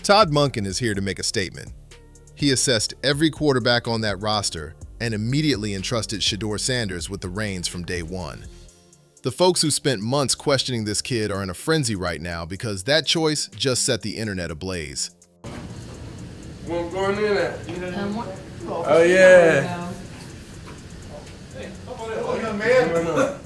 Todd Monken is here to make a statement. He assessed every quarterback on that roster and immediately entrusted Shedeur Sanders with the reins from day one. The folks who spent months questioning this kid are in a frenzy right now because that choice just set the internet ablaze. What's going in at? Oh, yeah. Oh, young man.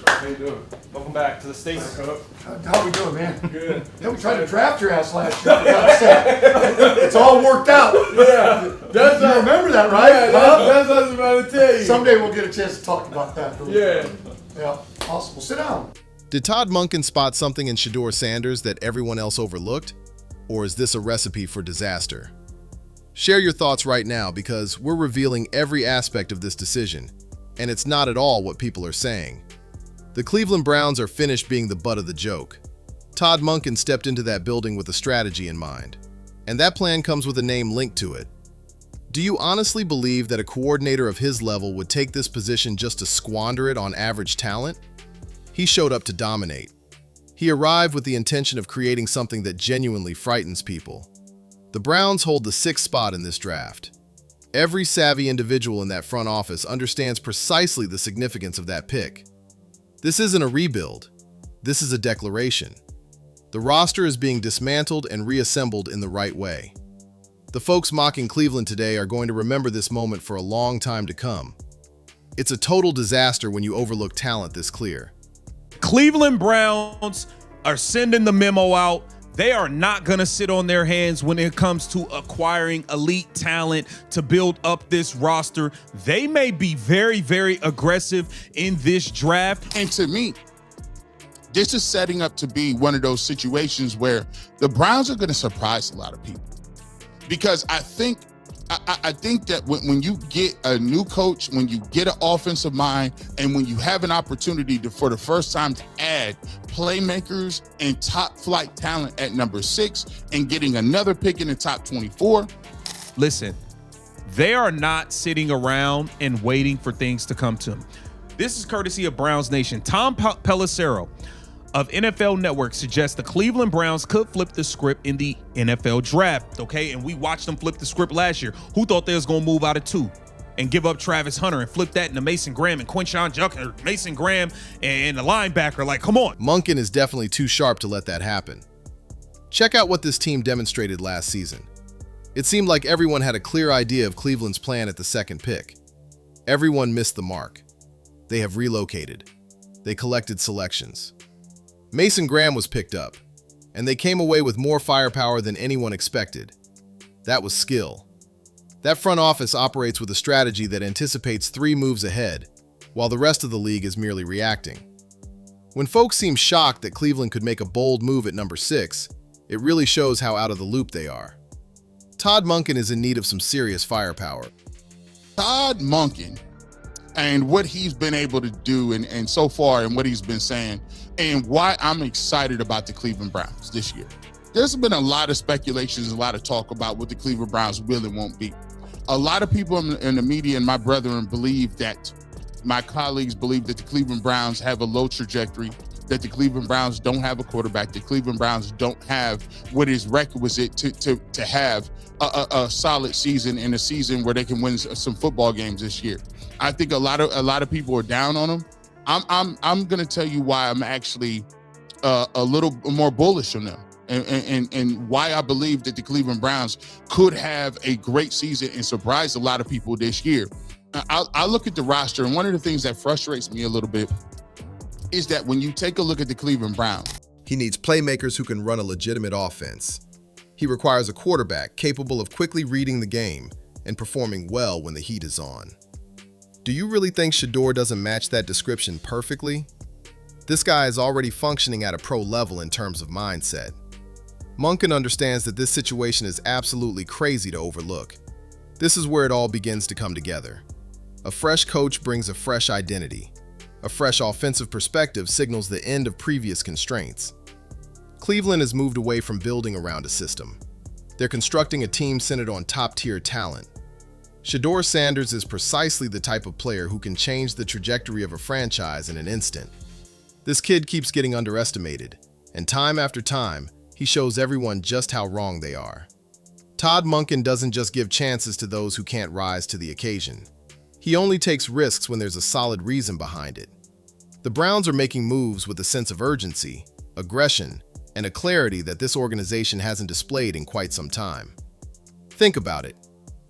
How you doing? Welcome back to the States. How we doing, man? Good. Yeah, we tried to draft your ass last year. For God's sake. It's all worked out. Yeah. That's You remember that, right? Yeah, that's what I was about to tell you. Someday we'll get a chance to talk about that. Yeah. Yeah. Awesome. Well, sit down. Did Todd Monken spot something in Shedeur Sanders that everyone else overlooked? Or is this a recipe for disaster? Share your thoughts right now because we're revealing every aspect of this decision, and it's not at all what people are saying. The Cleveland Browns are finished being the butt of the joke. Todd Monken stepped into that building with a strategy in mind, and that plan comes with a name linked to it. Do you honestly believe that a coordinator of his level would take this position just to squander it on average talent? He showed up to dominate. He arrived with the intention of creating something that genuinely frightens people. The Browns hold the 6th spot in this draft. Every savvy individual in that front office understands precisely the significance of that pick. This isn't a rebuild. This is a declaration. The roster is being dismantled and reassembled in the right way. The folks mocking Cleveland today are going to remember this moment for a long time to come. It's a total disaster when you overlook talent this clear. Cleveland Browns are sending the memo out. They are not going to sit on their hands when it comes to acquiring elite talent to build up this roster. They may be very, very aggressive in this draft. And to me, this is setting up to be one of those situations where the Browns are going to surprise a lot of people. Because I think that when you get a new coach, when you get an offensive mind, and when you have an opportunity for the first time to add playmakers and top flight talent at number 6 and getting another pick in the top 24. Listen, they are not sitting around and waiting for things to come to them. This is courtesy of Browns Nation. Tom Pelissero of NFL Network suggests the Cleveland Browns could flip the script in the NFL draft, okay? And we watched them flip the script last year. Who thought they was going to move out of 2 and give up Travis Hunter and flip that into Mason Graham and Quinshon Judkins, or Mason Graham and the linebacker? Like, come on. Monken is definitely too sharp to let that happen. Check out what this team demonstrated last season. It seemed like everyone had a clear idea of Cleveland's plan at the 2nd pick. Everyone missed the mark. They have relocated. They collected selections. Mason Graham was picked up, and they came away with more firepower than anyone expected. That was skill. That front office operates with a strategy that anticipates 3 moves ahead, while the rest of the league is merely reacting. When folks seem shocked that Cleveland could make a bold move at number 6, it really shows how out of the loop they are. Todd Monken is in need of some serious firepower. Todd Monken and what he's been able to do and so far and what he's been saying and why I'm excited about the Cleveland Browns this year. There's been a lot of speculations, a lot of talk about what the Cleveland Browns will and won't be. A lot of people in the media and my brethren believe that, my colleagues believe that the Cleveland Browns have a low trajectory, that the Cleveland Browns don't have a quarterback, the Cleveland Browns don't have what is requisite to have a solid season and a season where they can win some football games this year. I think a lot of people are down on them. I'm going to tell you why I'm actually a little more bullish on them and why I believe that the Cleveland Browns could have a great season and surprise a lot of people this year. I look at the roster, and one of the things that frustrates me a little bit is that when you take a look at the Cleveland Browns, He needs playmakers who can run a legitimate offense. He requires a quarterback capable of quickly reading the game and performing well when the heat is on. Do you really think Shedeur doesn't match that description perfectly? This guy is already functioning at a pro level in terms of mindset. Monken understands that this situation is absolutely crazy to overlook. This is where it all begins to come together. A fresh coach brings a fresh identity. A fresh offensive perspective signals the end of previous constraints. Cleveland has moved away from building around a system. They're constructing a team centered on top-tier talent. Shedeur Sanders is precisely the type of player who can change the trajectory of a franchise in an instant. This kid keeps getting underestimated, and time after time, he shows everyone just how wrong they are. Todd Monken doesn't just give chances to those who can't rise to the occasion. He only takes risks when there's a solid reason behind it. The Browns are making moves with a sense of urgency, aggression, and a clarity that this organization hasn't displayed in quite some time. Think about it.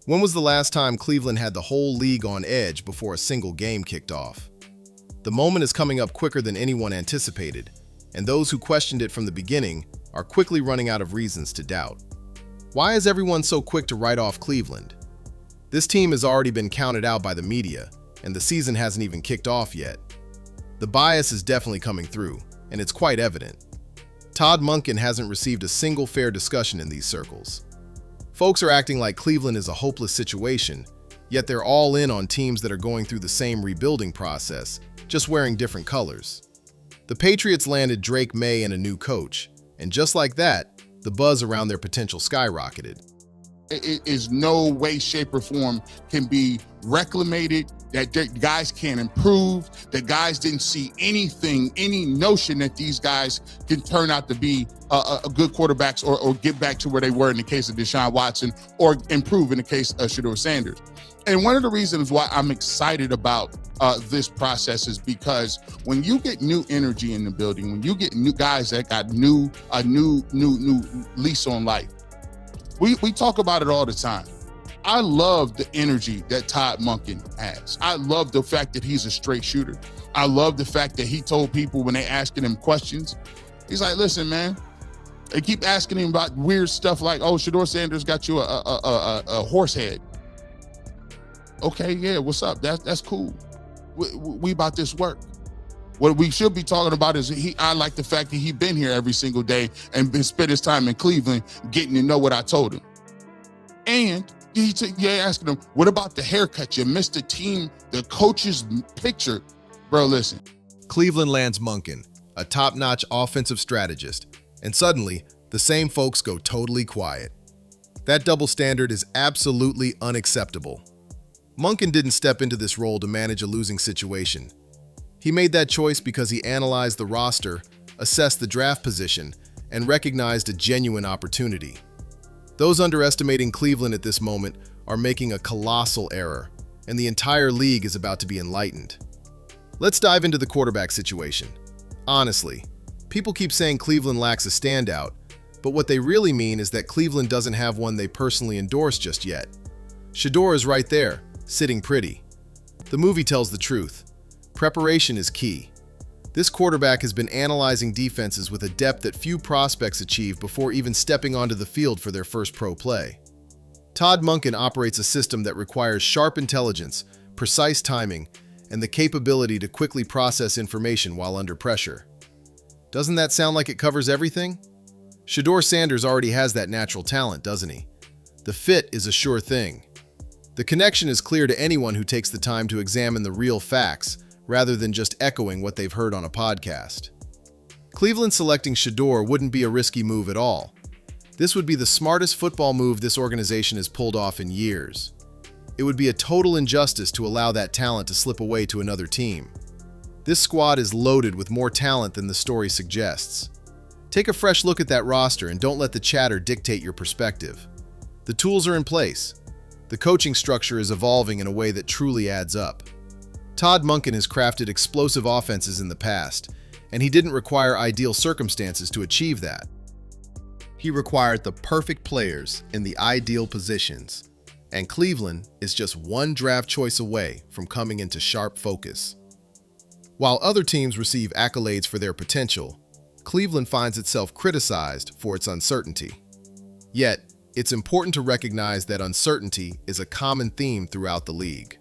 When was the last time Cleveland had the whole league on edge before a single game kicked off? The moment is coming up quicker than anyone anticipated, and those who questioned it from the beginning are quickly running out of reasons to doubt. Why is everyone so quick to write off Cleveland? This team has already been counted out by the media, and the season hasn't even kicked off yet. The bias is definitely coming through, and it's quite evident. Todd Monken hasn't received a single fair discussion in these circles. Folks are acting like Cleveland is a hopeless situation, yet they're all in on teams that are going through the same rebuilding process, just wearing different colors. The Patriots landed Drake May and a new coach, and just like that, the buzz around their potential skyrocketed. It is no way, shape, or form can be reclamated, that guys can't improve, that guys didn't see anything, any notion that these guys can turn out to be a good quarterbacks or get back to where they were in the case of Deshaun Watson, or improve in the case of Shedeur Sanders. And one of the reasons why I'm excited about this process is because when you get new energy in the building, when you get new guys that got a new lease on life, we talk about it all the time. I love the energy that Todd Monken has. I love the fact that he's a straight shooter. I love the fact that he told people when they asking him questions, he's like, listen, man, they keep asking him about weird stuff like, oh, Shedeur Sanders got you a horse head. Okay, yeah, what's up? That's cool. We about this work. What we should be talking about is I like the fact that he's been here every single day and been spent his time in Cleveland getting to know what I told him. And you're asking him, what about the haircut? You missed the team, the coach's picture. Bro, listen. Cleveland lands Monken, a top-notch offensive strategist, and suddenly, the same folks go totally quiet. That double standard is absolutely unacceptable. Monken didn't step into this role to manage a losing situation. He made that choice because he analyzed the roster, assessed the draft position, and recognized a genuine opportunity. Those underestimating Cleveland at this moment are making a colossal error, and the entire league is about to be enlightened. Let's dive into the quarterback situation. Honestly, people keep saying Cleveland lacks a standout, but what they really mean is that Cleveland doesn't have one they personally endorse just yet. Shedeur is right there, sitting pretty. The movie tells the truth. Preparation is key. This quarterback has been analyzing defenses with a depth that few prospects achieve before even stepping onto the field for their first pro play. Todd Monken operates a system that requires sharp intelligence, precise timing, and the capability to quickly process information while under pressure. Doesn't that sound like it covers everything? Shedeur Sanders already has that natural talent, doesn't he? The fit is a sure thing. The connection is clear to anyone who takes the time to examine the real facts, rather than just echoing what they've heard on a podcast. Cleveland selecting Shedeur wouldn't be a risky move at all. This would be the smartest football move this organization has pulled off in years. It would be a total injustice to allow that talent to slip away to another team. This squad is loaded with more talent than the story suggests. Take a fresh look at that roster and don't let the chatter dictate your perspective. The tools are in place. The coaching structure is evolving in a way that truly adds up. Todd Monken has crafted explosive offenses in the past, and he didn't require ideal circumstances to achieve that. He required the perfect players in the ideal positions, and Cleveland is just one draft choice away from coming into sharp focus. While other teams receive accolades for their potential, Cleveland finds itself criticized for its uncertainty. Yet, it's important to recognize that uncertainty is a common theme throughout the league.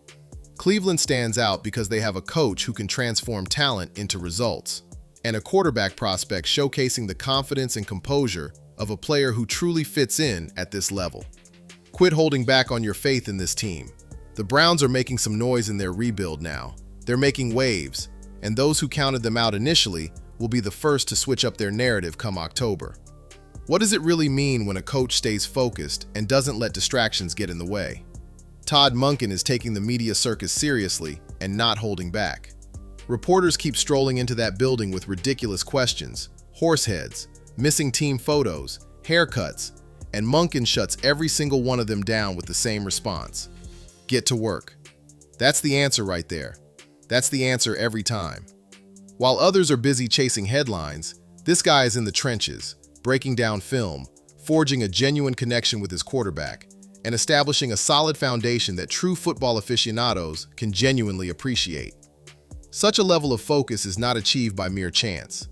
Cleveland stands out because they have a coach who can transform talent into results, and a quarterback prospect showcasing the confidence and composure of a player who truly fits in at this level. Quit holding back on your faith in this team. The Browns are making some noise in their rebuild now. They're making waves, and those who counted them out initially will be the first to switch up their narrative come October. What does it really mean when a coach stays focused and doesn't let distractions get in the way? Todd Monken is taking the media circus seriously and not holding back. Reporters keep strolling into that building with ridiculous questions, horse heads, missing team photos, haircuts, and Monken shuts every single one of them down with the same response. Get to work. That's the answer right there. That's the answer every time. While others are busy chasing headlines, this guy is in the trenches, breaking down film, forging a genuine connection with his quarterback, and establishing a solid foundation that true football aficionados can genuinely appreciate. Such a level of focus is not achieved by mere chance.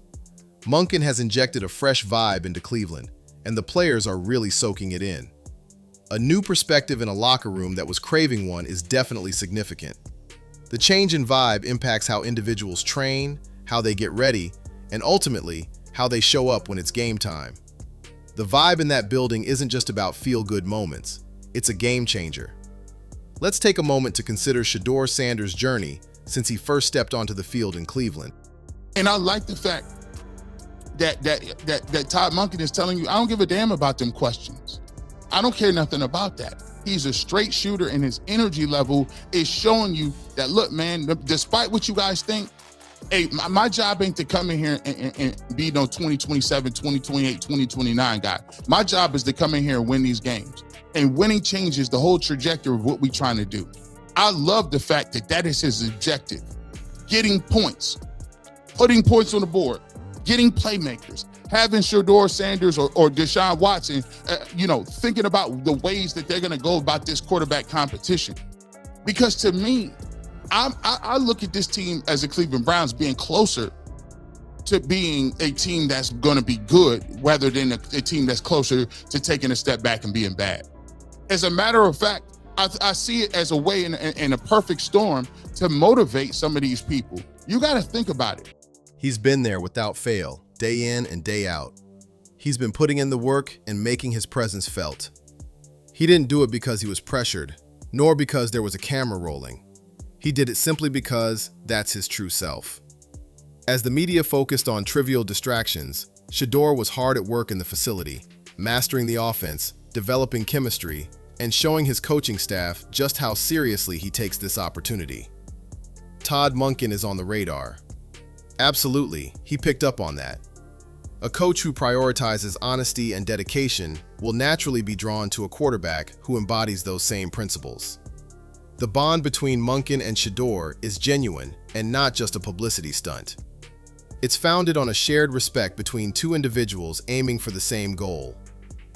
Monken has injected a fresh vibe into Cleveland, and the players are really soaking it in. A new perspective in a locker room that was craving one is definitely significant. The change in vibe impacts how individuals train, how they get ready, and ultimately, how they show up when it's game time. The vibe in that building isn't just about feel-good moments, it's a game changer. Let's take a moment to consider Shedeur Sanders' journey since he first stepped onto the field in Cleveland. And I like the fact that Todd Monken is telling you, I don't give a damn about them questions. I don't care nothing about that. He's a straight shooter, and his energy level is showing you that, look, man, despite what you guys think, hey, my job ain't to come in here and be no 2027, 2028, 2029 guy. My job is to come in here and win these games. And winning changes the whole trajectory of what we're trying to do. I love the fact that that is his objective. Getting points, putting points on the board, getting playmakers, having Shedeur Sanders or Deshaun Watson, thinking about the ways that they're going to go about this quarterback competition. Because to me, I look at this team as the Cleveland Browns being closer to being a team that's going to be good rather than a team that's closer to taking a step back and being bad. As a matter of fact, I see it as a way in a perfect storm to motivate some of these people. You got to think about it. He's been there without fail, day in and day out. He's been putting in the work and making his presence felt. He didn't do it because he was pressured, nor because there was a camera rolling. He did it simply because that's his true self. As the media focused on trivial distractions, Shedeur was hard at work in the facility, mastering the offense, developing chemistry, and showing his coaching staff just how seriously he takes this opportunity. Todd Monken is on the radar. Absolutely, he picked up on that. A coach who prioritizes honesty and dedication will naturally be drawn to a quarterback who embodies those same principles. The bond between Monken and Shedeur is genuine and not just a publicity stunt. It's founded on a shared respect between two individuals aiming for the same goal: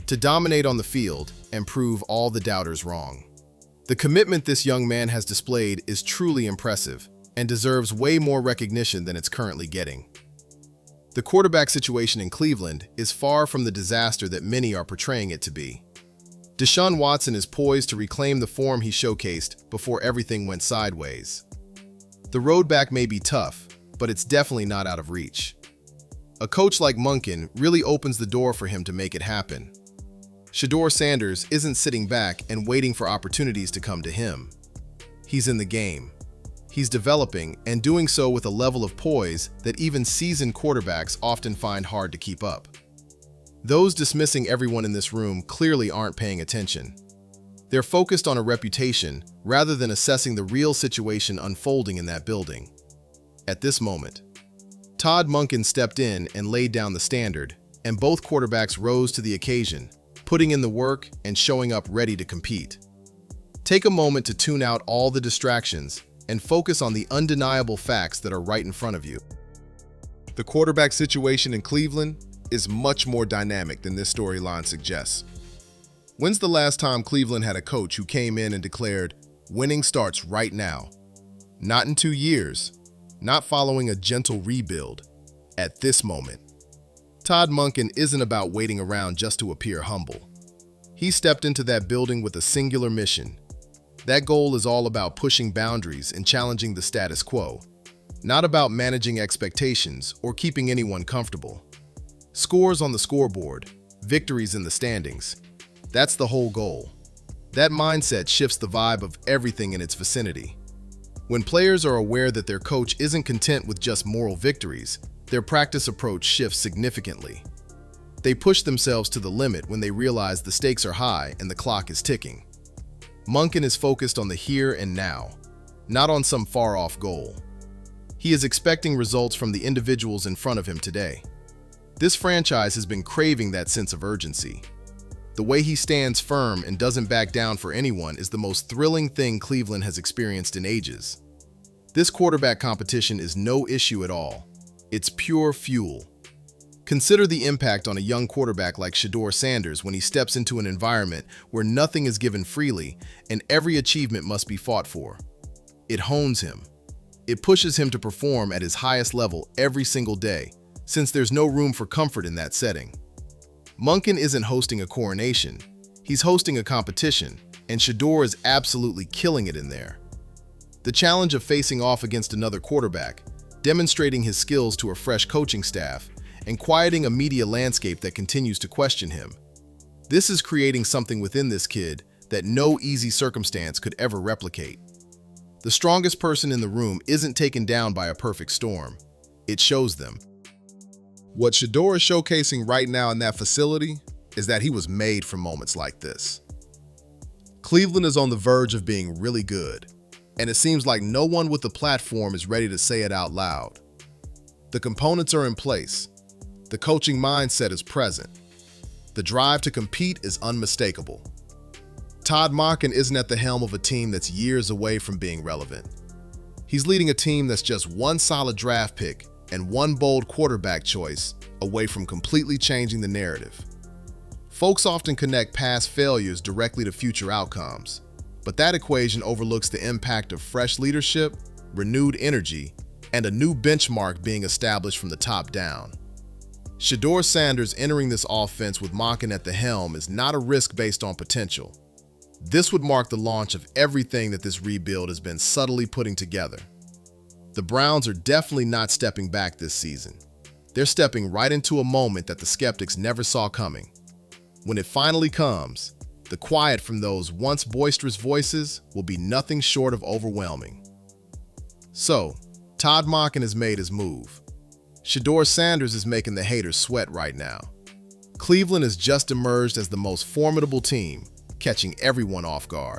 to dominate on the field and prove all the doubters wrong. The commitment this young man has displayed is truly impressive and deserves way more recognition than it's currently getting. The quarterback situation in Cleveland is far from the disaster that many are portraying it to be. Deshaun Watson is poised to reclaim the form he showcased before everything went sideways. The road back may be tough, but it's definitely not out of reach. A coach like Monken really opens the door for him to make it happen. Shedeur Sanders isn't sitting back and waiting for opportunities to come to him. He's in the game. He's developing and doing so with a level of poise that even seasoned quarterbacks often find hard to keep up. Those dismissing everyone in this room clearly aren't paying attention. They're focused on a reputation rather than assessing the real situation unfolding in that building. At this moment, Todd Monken stepped in and laid down the standard, and both quarterbacks rose to the occasion, putting in the work and showing up ready to compete. Take a moment to tune out all the distractions and focus on the undeniable facts that are right in front of you. The quarterback situation in Cleveland is much more dynamic than this storyline suggests. When's the last time Cleveland had a coach who came in and declared, "Winning starts right now"? Not in 2 years, not following a gentle rebuild, at this moment. Todd Monken isn't about waiting around just to appear humble. He stepped into that building with a singular mission. That goal is all about pushing boundaries and challenging the status quo, not about managing expectations or keeping anyone comfortable. Scores on the scoreboard, victories in the standings. That's the whole goal. That mindset shifts the vibe of everything in its vicinity. When players are aware that their coach isn't content with just moral victories, their practice approach shifts significantly. They push themselves to the limit when they realize the stakes are high and the clock is ticking. Monken is focused on the here and now, not on some far-off goal. He is expecting results from the individuals in front of him today. This franchise has been craving that sense of urgency. The way he stands firm and doesn't back down for anyone is the most thrilling thing Cleveland has experienced in ages. This quarterback competition is no issue at all. It's pure fuel. Consider the impact on a young quarterback like Shedeur Sanders when he steps into an environment where nothing is given freely and every achievement must be fought for. It hones him. It pushes him to perform at his highest level every single day, since there's no room for comfort in that setting. Monken isn't hosting a coronation, he's hosting a competition, and Shedeur is absolutely killing it in there. The challenge of facing off against another quarterback, demonstrating his skills to a fresh coaching staff, and quieting a media landscape that continues to question him. This is creating something within this kid that no easy circumstance could ever replicate. The strongest person in the room isn't taken down by a perfect storm. It shows them. What Shedeur is showcasing right now in that facility is that he was made for moments like this. Cleveland is on the verge of being really good, and it seems like no one with the platform is ready to say it out loud. The components are in place. The coaching mindset is present. The drive to compete is unmistakable. Todd Monken isn't at the helm of a team that's years away from being relevant. He's leading a team that's just one solid draft pick and one bold quarterback choice away from completely changing the narrative. Folks often connect past failures directly to future outcomes, but that equation overlooks the impact of fresh leadership, renewed energy, and a new benchmark being established from the top down. Shedeur Sanders entering this offense with Monken at the helm is not a risk based on potential. This would mark the launch of everything that this rebuild has been subtly putting together. The Browns are definitely not stepping back this season. They're stepping right into a moment that the skeptics never saw coming. When it finally comes, the quiet from those once boisterous voices will be nothing short of overwhelming. So, Todd Monken has made his move. Shedeur Sanders is making the haters sweat right now. Cleveland has just emerged as the most formidable team, catching everyone off guard.